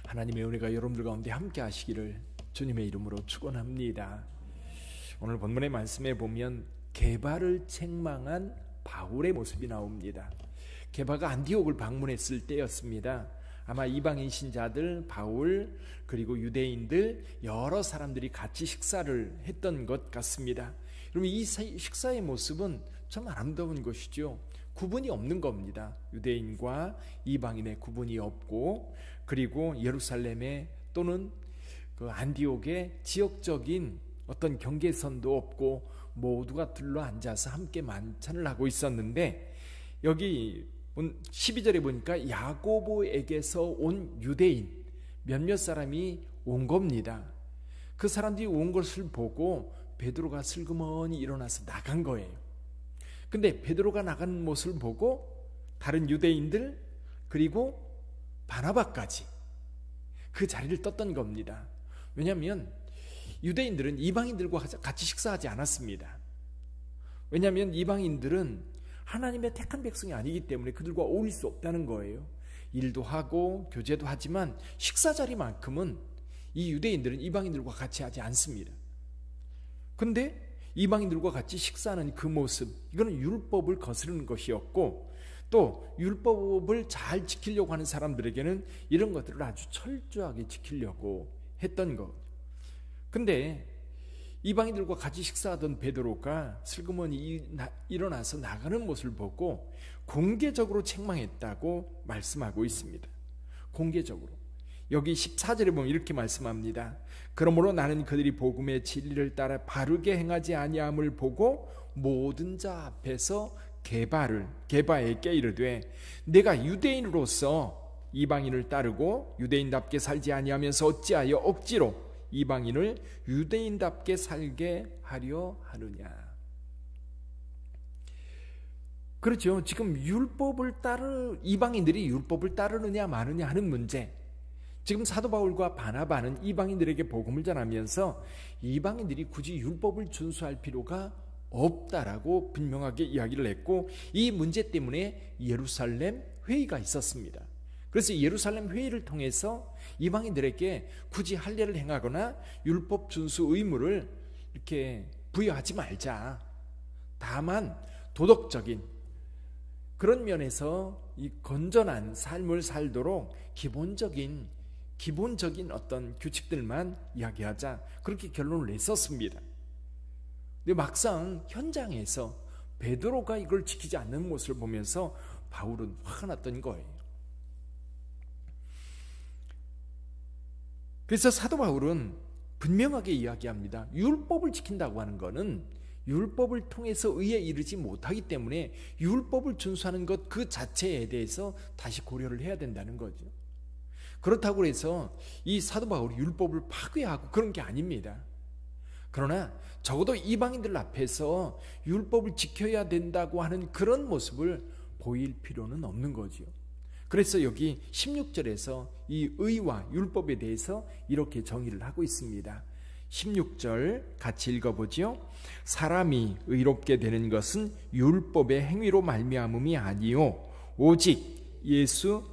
하나님의 은혜가 여러분들 가운데 함께 하시기를 주님의 이름으로 축원합니다. 오늘 본문의 말씀에 보면 게바를 책망한 바울의 모습이 나옵니다. 게바가 안디옥을 방문했을 때였습니다. 아마 이방인 신자들, 바울, 그리고 유대인들 여러 사람들이 같이 식사를 했던 것 같습니다. 그럼 이 식사의 모습은 참 아름다운 것이죠. 구분이 없는 겁니다. 유대인과 이방인의 구분이 없고, 그리고 예루살렘에 또는 그 안디옥의 지역적인 어떤 경계선도 없고 모두가 둘러 앉아서 함께 만찬을 하고 있었는데, 여기 12절에 보니까 야고보에게서 온 유대인 몇몇 사람이 온 겁니다. 그 사람들이 온 것을 보고 베드로가 슬그머니 일어나서 나간 거예요. 근데 베드로가 나가는 모습을 보고 다른 유대인들 그리고 바나바까지 그 자리를 떴던 겁니다. 왜냐하면 유대인들은 이방인들과 같이 식사하지 않았습니다. 왜냐하면 이방인들은 하나님의 택한 백성이 아니기 때문에 그들과 어울릴 수 없다는 거예요. 일도 하고 교제도 하지만 식사 자리만큼은 이 유대인들은 이방인들과 같이 하지 않습니다. 근데 이방인들과 같이 식사하는 그 모습, 이거는 율법을 거스르는 것이었고, 또 율법을 잘 지키려고 하는 사람들에게는 이런 것들을 아주 철저하게 지키려고 했던 것. 근데 이방인들과 같이 식사하던 베드로가 슬그머니 일어나서 나가는 모습을 보고 공개적으로 책망했다고 말씀하고 있습니다. 공개적으로. 여기 14절에 보면 이렇게 말씀합니다. 그러므로 나는 그들이 복음의 진리를 따라 바르게 행하지 아니함을 보고 모든 자 앞에서 게바에게 이르되, 내가 유대인으로서 이방인을 따르고 유대인답게 살지 아니하면서 어찌하여 억지로 이방인을 유대인답게 살게 하려 하느냐. 그렇죠. 지금 이방인들이 율법을 따르느냐 마느냐 하는 문제. 지금 사도 바울과 바나바는 이방인들에게 복음을 전하면서 이방인들이 굳이 율법을 준수할 필요가 없다라고 분명하게 이야기를 했고, 이 문제 때문에 예루살렘 회의가 있었습니다. 그래서 예루살렘 회의를 통해서 이방인들에게 굳이 할례를 행하거나 율법 준수 의무를 이렇게 부여하지 말자. 다만 도덕적인 그런 면에서 이 건전한 삶을 살도록 기본적인 어떤 규칙들만 이야기하자, 그렇게 결론을 냈었습니다. 근데 막상 현장에서 베드로가 이걸 지키지 않는 모습을 보면서 바울은 화가 났던 거예요. 그래서 사도 바울은 분명하게 이야기합니다. 율법을 지킨다고 하는 것은 율법을 통해서 의에 이르지 못하기 때문에 율법을 준수하는 것 그 자체에 대해서 다시 고려를 해야 된다는 거죠. 그렇다고 해서 이 사도 바울이 율법을 파괴하고 그런 게 아닙니다. 그러나 적어도 이방인들 앞에서 율법을 지켜야 된다고 하는 그런 모습을 보일 필요는 없는 거죠. 그래서 여기 16절에서 이 의와 율법에 대해서 이렇게 정의를 하고 있습니다. 16절 같이 읽어보죠. 사람이 의롭게 되는 것은 율법의 행위로 말미암음이 아니요 오직 예수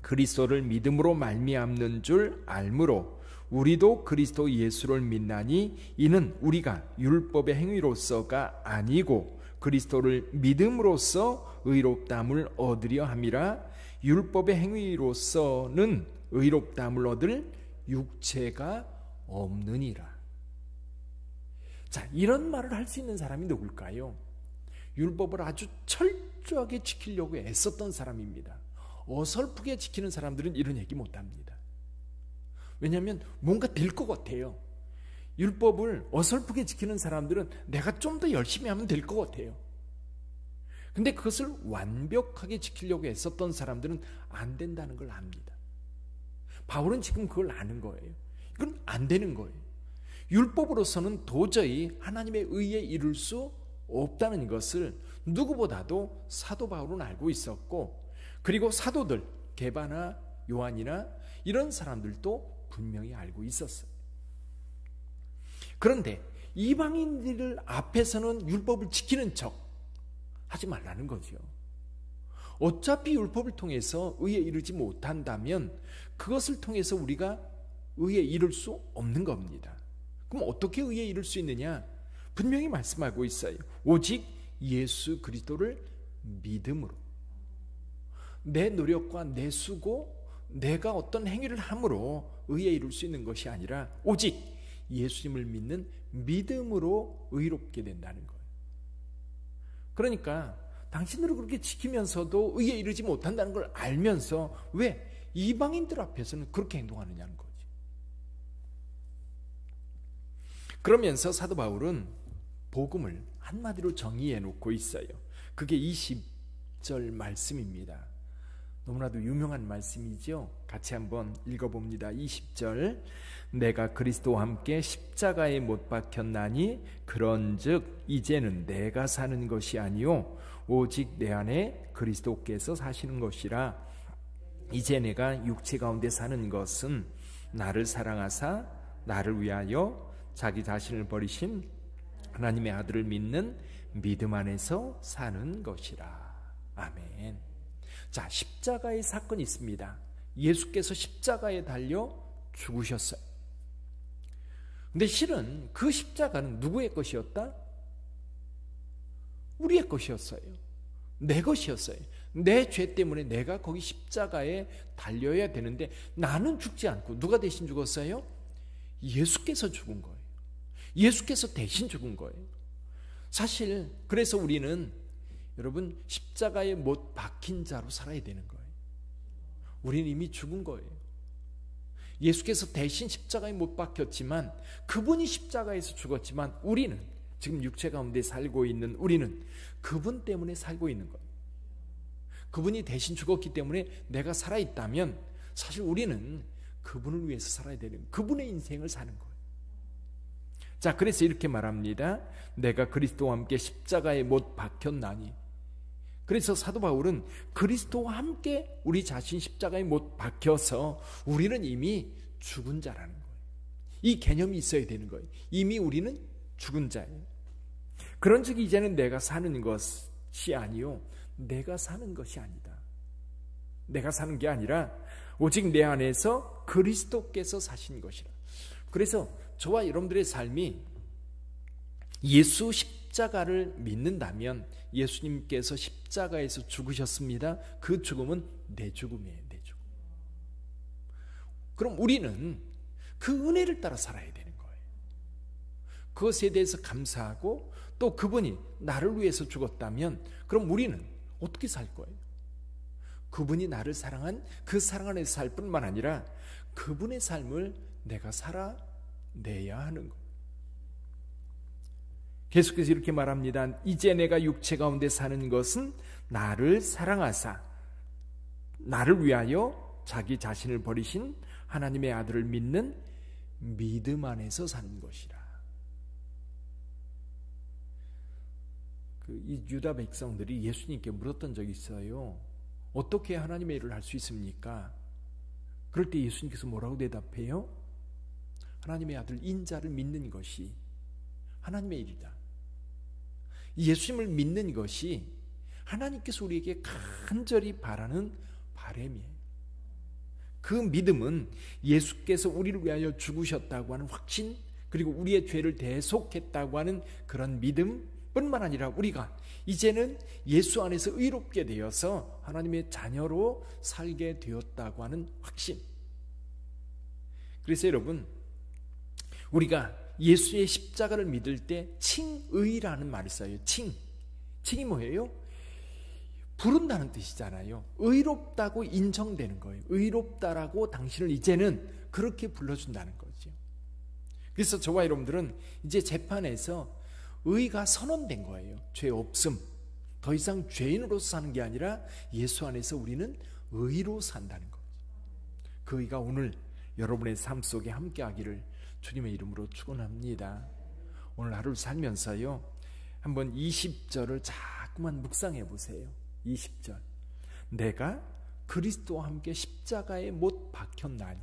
그리스도를 믿음으로 말미암는 줄 알므로 우리도 그리스도 예수를 믿나니 이는 우리가 율법의 행위로서가 아니고 그리스도를 믿음으로써 의롭다함을 얻으려 함이라. 율법의 행위로서는 의롭다함을 얻을 육체가 없느니라. 자, 이런 말을 할 수 있는 사람이 누굴까요? 율법을 아주 철저하게 지키려고 애썼던 사람입니다. 어설프게 지키는 사람들은 이런 얘기 못합니다. 왜냐하면 뭔가 될 것 같아요. 율법을 어설프게 지키는 사람들은 내가 좀 더 열심히 하면 될 것 같아요. 근데 그것을 완벽하게 지키려고 애썼던 사람들은 안 된다는 걸 압니다. 바울은 지금 그걸 아는 거예요. 이건 안 되는 거예요. 율법으로서는 도저히 하나님의 의에 이룰 수 없다는 것을 누구보다도 사도 바울은 알고 있었고, 그리고 사도들 게바나 요한이나 이런 사람들도 분명히 알고 있었어요. 그런데 이방인들 앞에서는 율법을 지키는 척 하지 말라는 거죠. 어차피 율법을 통해서 의에 이르지 못한다면 그것을 통해서 우리가 의에 이를 수 없는 겁니다. 그럼 어떻게 의에 이를 수 있느냐? 분명히 말씀하고 있어요. 오직 예수 그리스도를 믿음으로. 내 노력과 내 수고, 내가 어떤 행위를 함으로 의에 이룰 수 있는 것이 아니라 오직 예수님을 믿는 믿음으로 의롭게 된다는 거예요. 그러니까 당신들을 그렇게 지키면서도 의에 이르지 못한다는 걸 알면서 왜 이방인들 앞에서는 그렇게 행동하느냐는 거지. 그러면서 사도 바울은 복음을 한마디로 정의해 놓고 있어요. 그게 20절 말씀입니다. 너무나도 유명한 말씀이죠. 같이 한번 읽어봅니다. 20절. 내가 그리스도와 함께 십자가에 못 박혔나니 그런즉 이제는 내가 사는 것이 아니요 오직 내 안에 그리스도께서 사시는 것이라. 이제 내가 육체 가운데 사는 것은 나를 사랑하사 나를 위하여 자기 자신을 버리신 하나님의 아들을 믿는 믿음 안에서 사는 것이라. 아멘. 자, 십자가의 사건이 있습니다. 예수께서 십자가에 달려 죽으셨어요. 근데 실은 그 십자가는 누구의 것이었다? 우리의 것이었어요. 내 것이었어요. 내 죄 때문에 내가 거기 십자가에 달려야 되는데 나는 죽지 않고 누가 대신 죽었어요? 예수께서 죽은 거예요. 예수께서 대신 죽은 거예요. 사실 그래서 우리는 여러분 십자가에 못 박힌 자로 살아야 되는 거예요. 우리는 이미 죽은 거예요. 예수께서 대신 십자가에 못 박혔지만 그분이 십자가에서 죽었지만 우리는 지금 육체 가운데 살고 있는 우리는 그분 때문에 살고 있는 거예요. 그분이 대신 죽었기 때문에 내가 살아있다면 사실 우리는 그분을 위해서 살아야 되는 그분의 인생을 사는 거예요. 자, 그래서 이렇게 말합니다. 내가 그리스도와 함께 십자가에 못 박혔나니. 그래서 사도 바울은 그리스도와 함께 우리 자신 십자가에 못 박혀서 우리는 이미 죽은 자라는 거예요. 이 개념이 있어야 되는 거예요. 이미 우리는 죽은 자예요. 그런즉 이제는 내가 사는 것이 아니요 내가 사는 것이 아니다. 내가 사는 게 아니라 오직 내 안에서 그리스도께서 사신 것이라. 그래서 저와 여러분들의 삶이 예수 십자가를 믿는다면 예수님께서 십자가에서 죽으셨습니다. 그 죽음은 내 죽음이에요. 내 죽음. 그럼 우리는 그 은혜를 따라 살아야 되는 거예요. 그것에 대해서 감사하고 또 그분이 나를 위해서 죽었다면 그럼 우리는 어떻게 살 거예요? 그분이 나를 사랑한 그 사랑 안에서 살 뿐만 아니라 그분의 삶을 내가 살아내야 하는 거예요. 계속해서 이렇게 말합니다. 이제 내가 육체 가운데 사는 것은 나를 사랑하사 나를 위하여 자기 자신을 버리신 하나님의 아들을 믿는 믿음 안에서 사는 것이라. 이 유다 백성들이 예수님께 물었던 적이 있어요. 어떻게 하나님의 일을 할 수 있습니까? 그럴 때 예수님께서 뭐라고 대답해요? 하나님의 아들 인자를 믿는 것이 하나님의 일이다. 예수님을 믿는 것이 하나님께서 우리에게 간절히 바라는 바람이에요. 그 믿음은 예수께서 우리를 위하여 죽으셨다고 하는 확신, 그리고 우리의 죄를 대속했다고 하는 그런 믿음 뿐만 아니라 우리가 이제는 예수 안에서 의롭게 되어서 하나님의 자녀로 살게 되었다고 하는 확신. 그래서 여러분, 우리가 예수의 십자가를 믿을 때 칭의라는 말을 써요. 칭이 뭐예요? 부른다는 뜻이잖아요. 의롭다고 인정되는 거예요. 의롭다라고 당신을 이제는 그렇게 불러준다는 거죠. 그래서 저와 여러분들은 이제 재판에서 의가 선언된 거예요. 죄 없음. 더 이상 죄인으로서 사는 게 아니라 예수 안에서 우리는 의로 산다는 거죠. 그 의가 오늘 여러분의 삶 속에 함께하기를 주님의 이름으로 축원합니다. 오늘 하루를 살면서요, 한번 20절을 자꾸만 묵상해 보세요. 20절. 내가 그리스도와 함께 십자가에 못 박혔나니.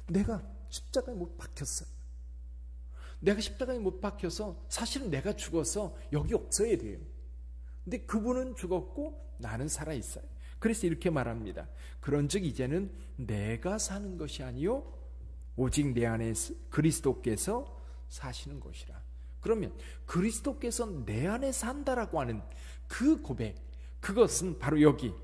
내가 십자가에 못 박혔어요. 내가 십자가에 못 박혀서 사실은 내가 죽어서 여기 없어야 돼요. 근데 그분은 죽었고 나는 살아있어요. 그래서 이렇게 말합니다. 그런즉 이제는 내가 사는 것이 아니요 오직 내 안에 그리스도께서 사시는 것이라. 그러면 그리스도께서 내 안에 산다라고 하는 그 고백, 그것은 바로 여기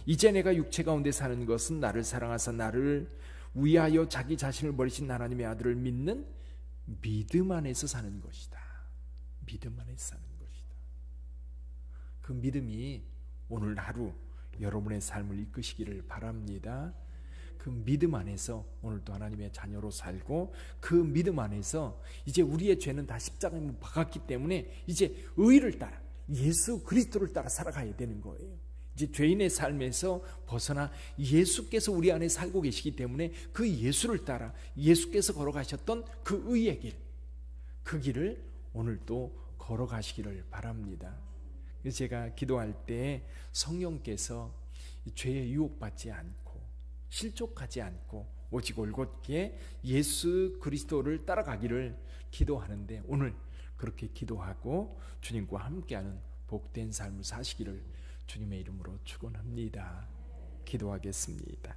이제 내가 육체 가운데 사는 것은 나를 사랑하사 나를 위하여 자기 자신을 버리신 하나님의 아들을 믿는 믿음 안에서 사는 것이다. 믿음 안에서 사는 것이다. 그 믿음이 오늘 하루 여러분의 삶을 이끄시기를 바랍니다. 그 믿음 안에서 오늘도 하나님의 자녀로 살고, 그 믿음 안에서 이제 우리의 죄는 다 십자가에 못 박았기 때문에 이제 의를 따라 예수 그리스도를 따라 살아가야 되는 거예요. 이제 죄인의 삶에서 벗어나 예수께서 우리 안에 살고 계시기 때문에 그 예수를 따라 예수께서 걸어가셨던 그 의의 길, 그 길을 오늘도 걸어가시기를 바랍니다. 그래서 제가 기도할 때 성령께서 죄에 유혹받지 않고 실족하지 않고 오직 올곧게 예수 그리스도를 따라가기를 기도하는데, 오늘 그렇게 기도하고 주님과 함께하는 복된 삶을 사시기를 주님의 이름으로 축원합니다. 기도하겠습니다.